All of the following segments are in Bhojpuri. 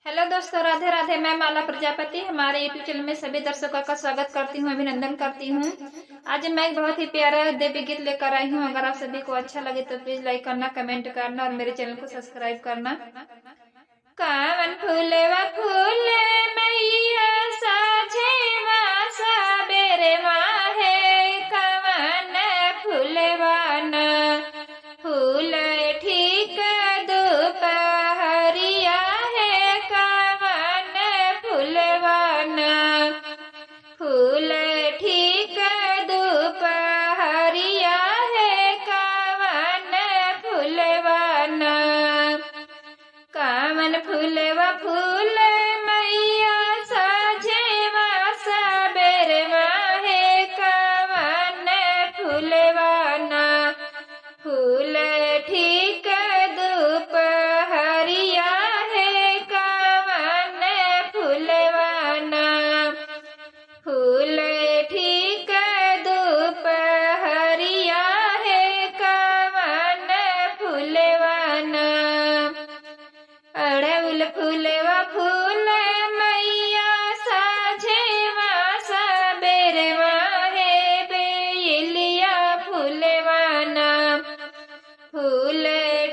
हेलो दोस्तों, राधे राधे। मैं माला प्रजापति हमारे यूट्यूब चैनल में सभी दर्शकों का स्वागत करती हूँ, अभिनंदन करती हूँ। आज मैं एक बहुत ही प्यारा देवी गीत लेकर आई हूँ। अगर आप सभी को अच्छा लगे तो प्लीज लाइक करना, कमेंट करना और मेरे चैनल को सब्सक्राइब करना। कावन फूलवा फूले मैया साझेवा सबेरे माहे, कावन फूलवा न फूल ठीक दोपहरिया है, कावन फूलवा न फूल ठीक दोपहरिया है, कावन फूलवा न कावन फूलवा फूल मैया साझेवा सबेरे माहे, कावन फूलवा न फूल ठीक दोपहरिया है, कावन फूलवा न फूल ठीक दोपहरिया है, कावन फूलवा न अड़हुल फूलवा फूल मैया साझेवा सबेरे माहे, बेलिया फूलवा न फूल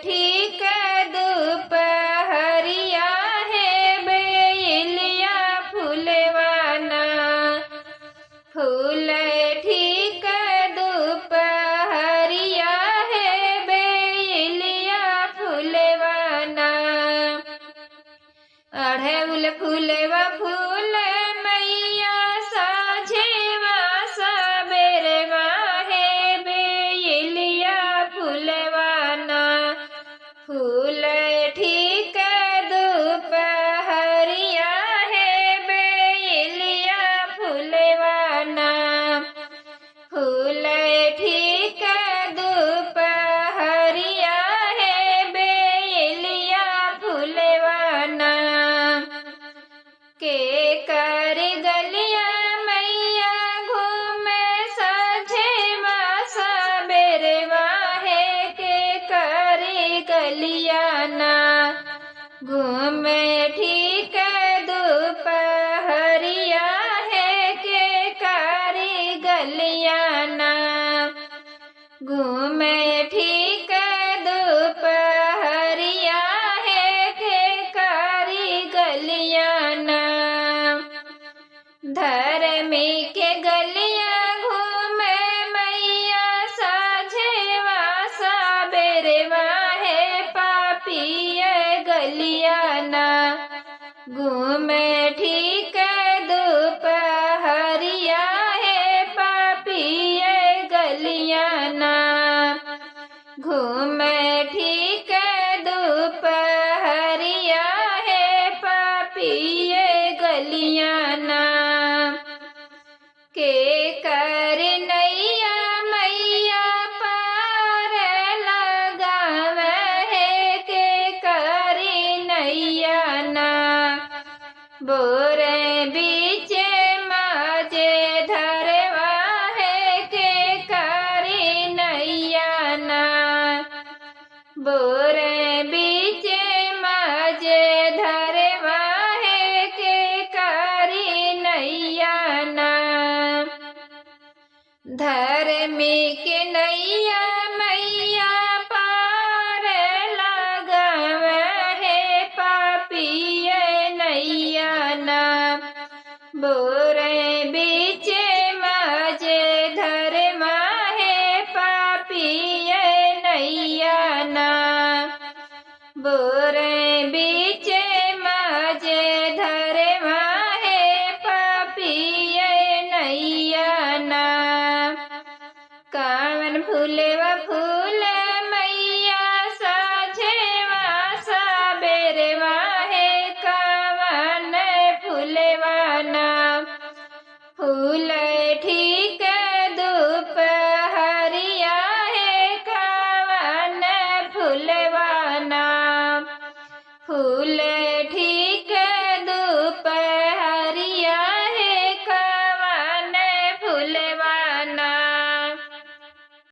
ठीक दोपहरिया है, बेलिया फूलवा न फूल ठीक दोपहरिया है, बेलिया फूलवा न अड़हुल फूलवा फूल मैया साझेवा सबेरे माहे, बेलिया फूलवा न फूल ठीक दोपहरिया है, बेलिया फूलवा न फूल ठीक दोपहरिया है, बेलिया फूलवा न के कर गलिया मैया घूमे साझेवा सबेरे माहे, के कर गलिया न घूमे ठीक दोपहरिया है, के कर गलिया न घूमे ठीक दोपहरिया है, के कर गलिया न धर्मी के गलिया घूमे मैया साझेवा सबेरे माहे, पापी गलिया न घूमे ठीक दोपहरिया है, पापी गलिया न घूमे ठीक दोपहरिया है, पापी गलिया न के कर नैया मैया पार लगावे है, के कर नैया न बोरे बीच माजे धरवा है, के कर नैया न बोरे बीच माजे धरवा है, के कर नैया न धर्मी के नैया मैया पार लगावे है, पापी नैया न बोरे बीच माजे धर्मा है, पापी नैया न बोरे